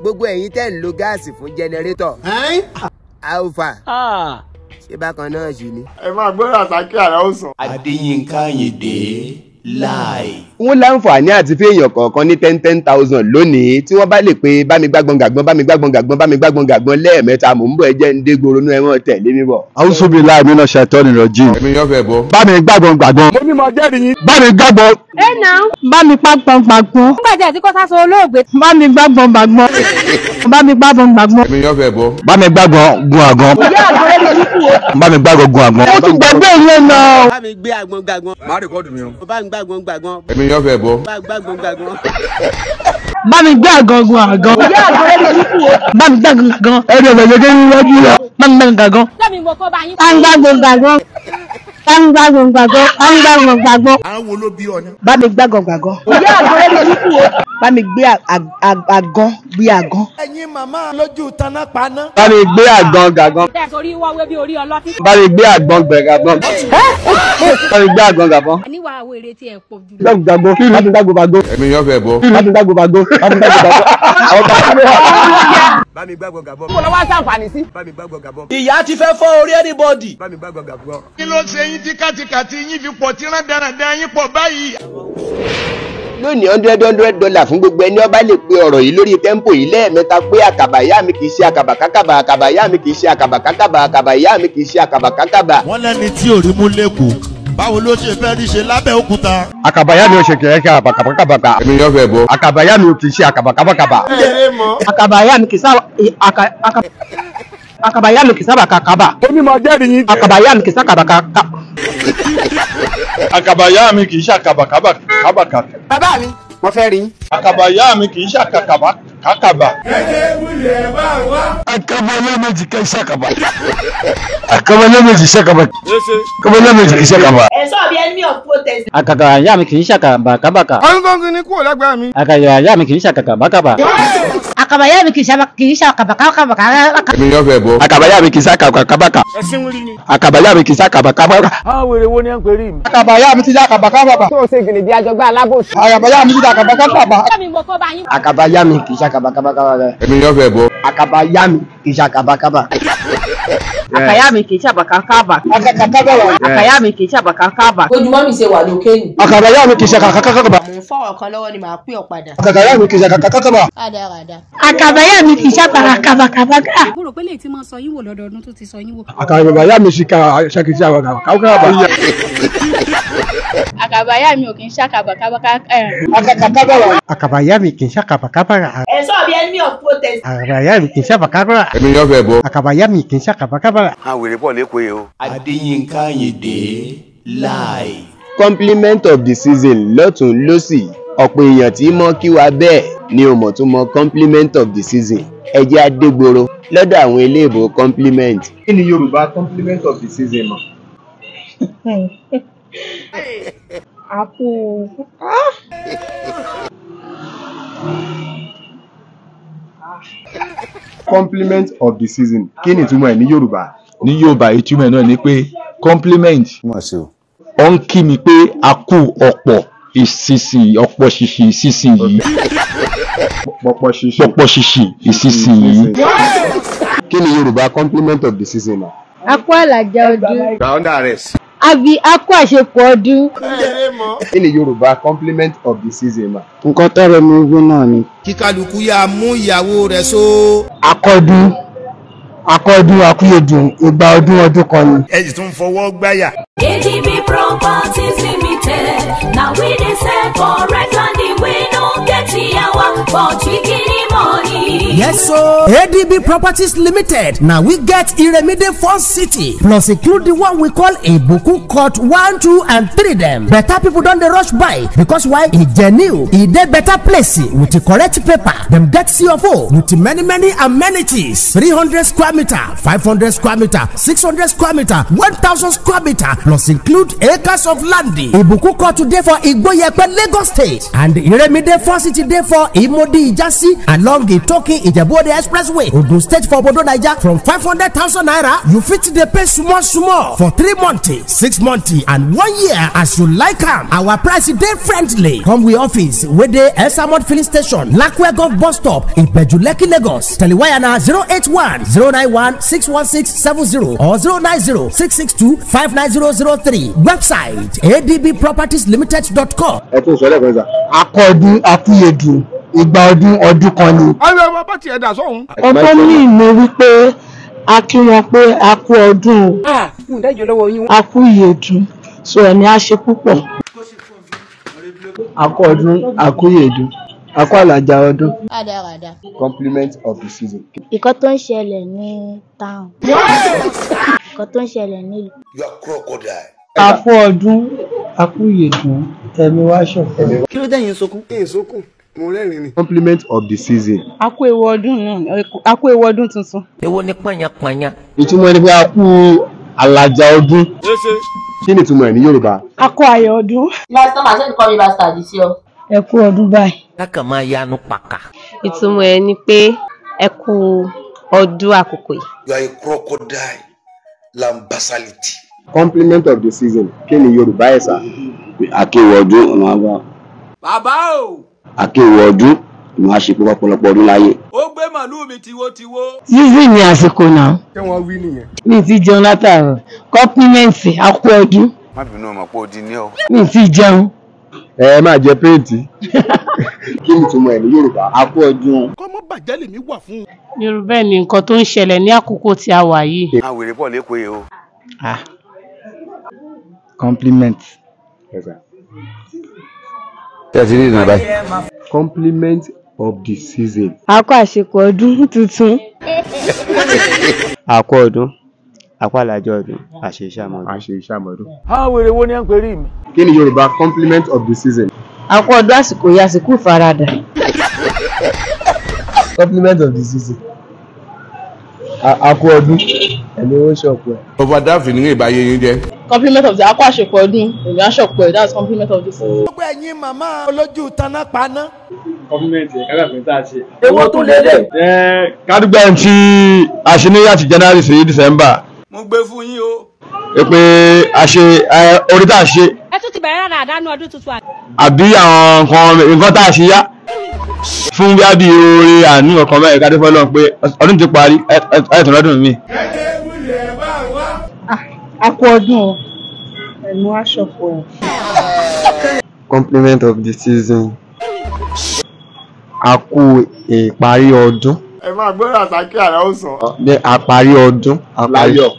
gbogbo ẹ̀yin tẹ́ ń lo gáàsì fún jẹnẹrétọ̀. Alpha. Ṣé bákan náà ṣì ni. Ẹ máa gbọ́dọ̀ àtàkì àrà ó sàn. Adéyínká Ayinde live. Wọ́n láǹfààní àti fi èèyàn kọ̀ọ̀kan ní 10,000 lónìí tí wọ́n bá lè pe bá mi gbàgbọ́n gàgbọ́n bá mi gbàgbọ́n gàgbọ́n bá mi gbàgbọ́n gàgbọ́n lẹ́ẹ̀mẹ́ta mò ń bọ̀ ẹ jẹ́ ń dé gbòòrò nú ẹ̀wọ̀n tẹ̀lé mi bọ̀. Àwùsù bíi láì mí náà ṣètọ́ nìrọ̀ jí. Èmi yóò fẹ́ bọ́. Bá mi gbàgbọ́n gbàgbọ́n. Mo ní mo jẹ́rìí yín. Bá mi gbàgbọ́n. Ẹ nà bá mi gbàgbọ́n gbàgbọ́n. Nígbà tí ẹ ti kọ́ sáso olóògbé. Bá mi gbàgbọ́n gbàgbọ́n. Bá mi gbàgbọ́n gbàgbọ́n. Èmi yóò fẹ́ bọ́. Bá mi gbàgbọ́n gun àgàn. Bá mi gbàgbọ́n gun àgàn. Ó ti gbàgbé yẹn náà. Bá mi gbé àgbọn gàgbọ́n. Má rìkọ́dù mi o. Bá mi gbàgbọ́n gbàgbọ́n. Èmi yóò fẹ́ bọ́. Bá mi gbàgbọ́n gbàgbọ́n. Bá mi gbé àgàn gun àgàn. Bá mi gbàgbọ́n gàgàn. Ẹni ọ̀sẹ̀ yẹn kí wọ́n jí lọ. Bá mi gbàgbọ́n gàgàn. Bá mi gbàgbọ́n gbàgbọ́n. Bá mi gbàgbọ́n gbàgbọ́n. Bá mi gbàgbọ́n gbàgbọ́n. Àwọn wo ló bí ọ ní? Bá mi gbàgbọ́n gbàgbọ́n. Bá mi gbé àgàn bí àgàn. Ẹ̀yin màmá lójú taná paná. Bá mi gbé àgbọn gàgbọ́n. Torí wọ́wé bí orí ọlọ́tí. Bá mi gbé àgbọn gbẹ̀gàgbọ́n. Bá mi gbé àgbọn gàgbọ́n. Níwà àwọn èrè tí ẹ pọ̀ jù. Gbàgbọ́n. Bá mi gbàgbọ́n gbàgbọ́n. Èmi yóò fẹ́ bọ́. Bá mi gbàgbọ́n gbàgbọ́n. Bá mi gbàgbọ́n gbàgbọ́n. Àwọn bàbá mi wà. Bá mi gbàgbọ́ gàbọ́. Mo lọ wá sàǹfààní sí. Bá mi gbàgbọ́ gàbọ́. Ìyá ti fẹ́ fọ́ orí anybody. Bá mi gbàgbọ́ gàbọ́. Kí ló ṣe yín tí kàtìkàtì yín fi pọ̀ tí rán dáradára yín pọ̀ báyìí? Lónìí $100 fún gbogbo ẹni ọba lè pe ọ̀rọ̀ yìí lórí tẹ́ḿpò yìí lẹ́ẹ̀mẹ́ta pé àkàbà ìyá mi kì í ṣe àkàbà kákàbà àkàbà ìyá mi kì í ṣe àkàbà kákàbà àkàbà ìyá mi kì í ṣe àkàbà kákàbà. Wọ́n lẹ́ni tí ò rí mú lẹ́kọ̀ọ́ báwo ló ṣe fẹ́ rí ṣe lábẹ́ òkúta. Àkàbàyá mi ò ṣe kẹ̀kẹ́ àkàbàkàbàkà. Èmi yóò fẹ́ bọ́. Àkàbàyá mi ò kì í ṣe àkàbàkàbàkàbà. Àkàbàyà mi kì í sábà àkàbàyà mi kì í sábà kàkàbà. Mo ní mo jẹ́rìí yín. Àkàbàyà mi kì í sábà kàkàbà. Àkàbàyá mi kì í ṣe àkàbàkàbàkàbà. Bàbá mi mo fẹ́ rí. Àkàbàyá mi kì í ṣe àkàbàkàbà. Àkàbàyá méjì kì í ṣe àkàbà. Àkàbàyá méjì ṣe àkàbà. Àkàbàyá méjì kì í ṣe àkàbà. Ẹ̀sọ́ bí enemy of protest. Àkàbàyà mi kì í ṣàkàbàkàbàkà. Ọ̀ngọ̀ngọ̀ ni kúrò lágbára mi. Àkàbàyà mi kì í ṣàkàbàkàbà. Àkàbàyà mi kì í ṣàkàbàkàbàkà. Èmi yóò fẹ́ bọ́. Àkàbàyà mi kì í ṣe àkàbàkàbàkà. Ẹ̀sìn wíri ni. Àkàbàyà mi kì í ṣe àkàbàkàbàkà. Àwọn wèrè wo ni ẹ ń pè rí mi? Àkàbàyà mi ti ṣe àkàbàkàbàkà. Tó o ṣe gèlè bí àjọgbá alábòsí. Àkàbàyà mi ti ṣe àkàbàkàbàkà. Àkàbàyà mi kì í ṣe àkàbàkàbàkà. Èmi yóò fẹ́ bọ́. Àkàbàyà mi kì í ṣe àkàbàkàbà. Àkàyà mi kì í ṣàbàkàbà. Àkàyà mi kì í ṣàbàkàbà. Ojúmọ́ mi ṣe wà lókè ni. Àkàbàyà mi kì í ṣe àkàbàkàbà. Mo ń fọ̀rọ̀ kan lọ́wọ́ ni màá pè ọ́ padà. Àkàbàyà mi kì í ṣe àkàbàkàbà. Rádaràda. Àkàbàyà mi kì í ṣàbàkàbàkà. Mo rò pé lè ti máa sọ yín wò lọ́dọọdún tó ti sọ yín wò. Àkàbàyà mi sì ṣe kì í ṣe àkàbàkàbà. Àkàbàyà mi ò kì í ṣàkàbàkàbàkà. Àkàbàyà mi kì í ṣe àkàbàkàbà. Ẹ̀sọ́ bí enemy of protest. Àkàbàyà mi kì í ṣe àkàbàkàbà. Èmi yóò fẹ́ bọ́. Àkàbàyà mi kì í ṣe àkàbàkàbà. Àwọn wèrè pọ̀ lẹ́kọ̀ọ́ yìí o. Adéyínká Ayinde live. Compliment of the season lọ́tún lọ́sì ọ̀pọ̀ èèyàn tí mọ́ kí wa bẹ́ẹ̀ ni o mọ̀ tún mọ compliment of the season ẹ jẹ́ adégboro lọ́dọ̀ àwọn eléèbó compliment. Kí ni Yorùbá compliment of the season mọ̀? Àpò. Compliment of the season kí ni ìtumọ̀ ẹ̀ ní Yorùbá? Ní Yorùbá ìtumọ̀ náà ni pé compliment. Ó ń kí mi pé a kú ọ̀pọ̀ ìsinsin ọ̀pọ̀ ṣìṣì ìsinsin yìí. Pọ̀pọ̀ ṣíṣe. Pọ̀pọ̀ ṣìṣì ìsinsin yìí. Kí ni Yorùbá compliment of the season mọ̀? Akọ àlàjá ọdún. Gba under arrest. Àbí akọ àṣepọ̀ ọdún. Kí ni Yorùbá compliment of the season mọ̀? Nǹkan tọrọ mi gbé náà ni. Kí kálukú yá mú ìyàwó rẹ̀ so. Akọ́dún akúyèdùn ìgbà ọdún kan ni. Ẹ sì tún fọwọ́ gbáyà. ADB Properties Limited. Now we dey sell correct land we no get yawa but we getting money. Yes, so ADB Properties Limited. Now we get Iremide First City, plus include the one we call Ibuku Court 1, 2, and 3 them. Better people don't dey rush by because why? E genuine, e dey better place with the correct paper. Them get CFO with many amenities. 300 square meter, 500 square meter, 600 square meter, 1,000 square meter, plus include acres of land. Ibuku Court today for Igboyepe, Lagos State, and Iremide First City day for Imo Owodi Ijasi along the Toki Ijebu-Ode Expressway, Ogun State for Obodo Naija. From 500,000 naira, you fit dey pay small for 3 months, 6 months, and 1 year as you like am. Our price dey friendly. Come we office wey dey Esamod filling station, Lakwe Golf bus stop, Ibeju Lekki, Lagos. Telewire na 081 091 61670 or 090 662 59003. Website adbpropertieslimited.com. ẹ tún sọ lẹ́kọ̀ọ́ sà. akọọdún akúyèdùn ìgbà ọdún kan ni. àwọn bàbá tiẹ̀ dà sọ́hun. ọkọ mi ní wípé a kí wọn pé a kú ọdún akúyèdùn so ẹni á ṣe púpọ̀. akọọdún akúyèdùn akọ àlàjà ọdún. Rádaràda. Compliment of the season. Ìkan tó ń ṣẹlẹ̀ ní town. Ìkan tó ń ṣẹlẹ̀ ní. You are crocodile. akú ọdún akúyèdùn ẹ̀mí wá ṣọ̀fọ̀. kí ló dẹ́yìn sunkún. èyí sunkún mo rẹ́rìn ni. Compliment of the season. A kú ewu ọdún náà, a kú ewu ọdún tuntun. Èwo ni pànyàpànyà. ìtumọ̀ ẹni pé a kú àlàjà ọdún. Kí ni ìtumọ̀ ẹ̀ ní Yorùbá? A kú ayọ̀ ọdún. Last time I said call me bastard sí ọ. ẹ kú ọdún báyìí. Lákàn máa yanu pàkà. Ìtumọ̀ ẹ̀ ni pé ẹ kú ọdún àkókò yìí. You are a crocodile. Lambasality. Compliment of the season. Kí ni Yorùbá ẹ̀ sà? akéwì ọdún ọ̀nà àgbà. bàbá o. akéwì ọdún ìmọ̀ àṣepọ̀ ọ̀pọ̀lọpọ̀ ọdún láyé. ó gbé màlúù mi tiwotiwo. yíyí ni àsìkò náà. ṣé wọ́n wí nìyẹn. mi ti jẹun látàárọ̀ kọ́pímẹ́ǹtì akú ọdún. Má bínú ọmọ pé ó di ní ọ. mi ti jẹun. Ẹ máa jẹ péǹtì. Kí ni ìtumọ̀ ẹ̀ ní Yorùbá? akú ọdún. kọ́mọ bàjẹ́ lèmi wà fún. Yorùbá ni nǹkan tó ń ṣẹlẹ̀ ní àkókò tí a wà yìí. àwèrè pọ̀ lẹ́kọ̀ọ́ yìí o. compliment. Yes, sir. Ṣé ti rí ìdùnnú báyìí? Compliment of the season. A kú àsìkò ọdún tuntun. akú ọdún akú àlàjà ọdún àṣẹ ìṣàmọ̀dún. àwọn wèrè wo ni ẹ ń pèrè mi. Kí ni Yorùbá? Compliment of the season. akú ọdún àsìkò yìí àsìkò ìfaradà. compliment of the season. akú ọdún ẹni ó ṣọ̀pọ̀ ẹ̀. Overdraft ní ìbáyé yín jẹ́. Compliment of the akú àsìkò ọdún èmi àṣọpọ̀ ẹ̀ that's compliment of the season. gbogbo ẹ̀yin màmá olójú taná paná. compliment ẹ̀ kára fún tá a ṣe. èwo tún lélẹ̀. kádùgbà tí a ṣe ní láti January sí December. mo gbé fún yín o. pé a ṣe orí tá a ṣe. Ẹ tún ti bẹ̀rẹ̀ rárá àdánù ọdún tuntun àti. àbí àwọn nǹkan tá a ṣe yá fún bí a bí oore àánú ọkàn báyìí ká dé fọlọ́n pé ọdún ti parí ẹ̀tọ́ lọ́dún mi. akú ọdún ẹ̀mí wá ṣọ̀fọ̀ ẹ̀. compliment of the season. akú ìparí ọdún. ẹ máa gbọ́dọ̀ àtàkì àrà ó sàn. ní àparí ọdún.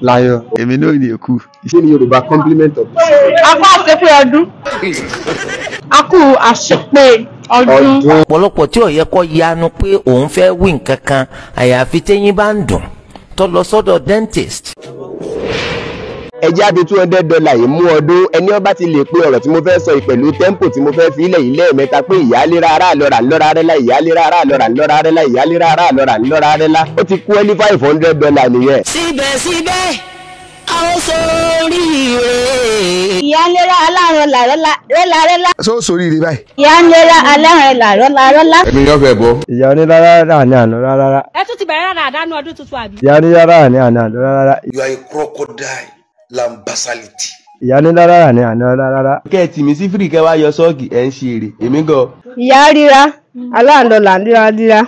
láyọ̀. Èmi náà ní èkú. Kí ni Yorùbá? Compliment of the season. A kú àṣepé ọdún. A kú àṣepé ọdún. Ọ̀pọ̀lọpọ̀ tí ó yẹ kó yanu pé òun fẹ́ wí nǹkan kan àyàfi téyín bá ń dùn tó lọ sọ́dọ̀ dentist. Ẹ jẹ́ àbí $200 yìí mú ọdún. Ẹni ọba ti lè pe ọ̀rọ̀ tí mo fẹ́ sọ yìí pẹ̀lú tempo tí mo fẹ́ fi ilẹ̀ yìí lẹ́ẹ̀mẹ́ta pé ìyálera ara lọ́ra lọ́ra rẹ́lá ìyálera ara lọ́ra lọ́ra rẹ́lá ìyálera ara lọ́ra lọ́ra rẹ́lá. Ó ti kú ẹni $500 nìyẹn. síbẹ̀síbẹ̀ a ó sórí rẹ̀. Ìyálera alárùn rẹ́lá. Ṣé ó sórí ire báyìí? Ìyálera alárùn rẹ́lá. Èmi yóò fẹ́ bọ́. ìyá onílára ní àná rárá. Ẹ tún ti bẹ̀rẹ̀ rárá àdánù ọdún tuntun àbí. ìyá onílára ní àná rárá. You are a crocodile. Lambasality. ìyá onílára ní àná rárá. kẹ́ẹ̀tì mi sí fìrí kẹwàá yọ sọ́ọ̀kì ẹ̀ ń ṣe èrè èmi gan. Ìyá ríra aláǹdọ̀là ríra.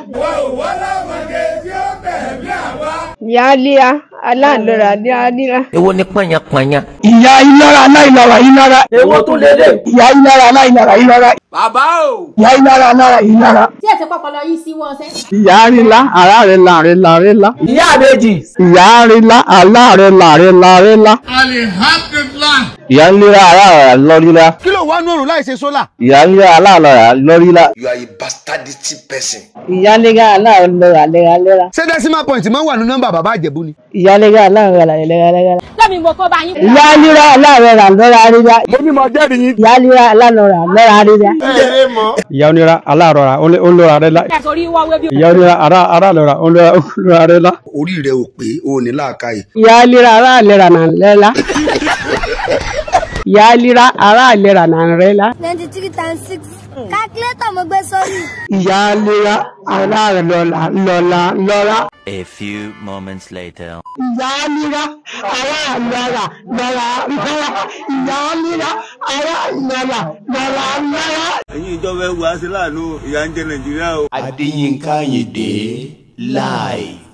Ìyá ríra aláǹdọ̀là ríra. Èwo ni pànyàpànyà. ìyá ìlara aláìlara. èwo tún lélẹ̀. ìyá ìlara aláìlara. bàbá o. ìyá ìlara. Tí ẹ ti pọpọlọ yín sí wọn sẹ́. ìyá ríla ara rẹ́la. ìyá àbèjì. ìyá ríla ala rẹ́la. alihamdulilah. ìyá ńlera ara lọ́ríla. kí ló wá nù ọ̀run láì ṣe sólà. ìyá ńlera ala lọ́ríla. You are a bastardity person. ìyálẹ́gà aláàlọ́ra. ṣé decimal point máa ń wà ní nọ́mbà bàbá àjẹ̀bú ni. ìyálẹ́gà aláàlọ́ra. Lẹ́mi mo kọ́ bá yín. ìyálẹ́gà aláàlọ́ra rírá. mo ní mo jẹ́rìí yín. ìyálẹ́gà aláàlọ́ra rírá. ìyá onira aláàrọ̀ra olóra rẹ́la. Ẹ sọ orí wọ́n wé bí. ìyá onira ara lọ́ra olóra rẹ́la. Orí rẹ ò pé o ní làákàyè. ìyálẹ́gà aláàlọ́ra nà rẹ́la. ìyálẹ́gà aláàlọ́ra nà rẹ́la. 93 times 6 Calculator mo gbé sórí. Ìyá lera ara lọ́la. A few moments later. Ìyá lera ara lọ́la. Ìyá lera ara lọ́la. Ẹ̀yin ìjọba ẹ̀wù àṣẹ láàánú ìyà ń jẹ Nàìjíríà o. Adéyínká Ayinde live.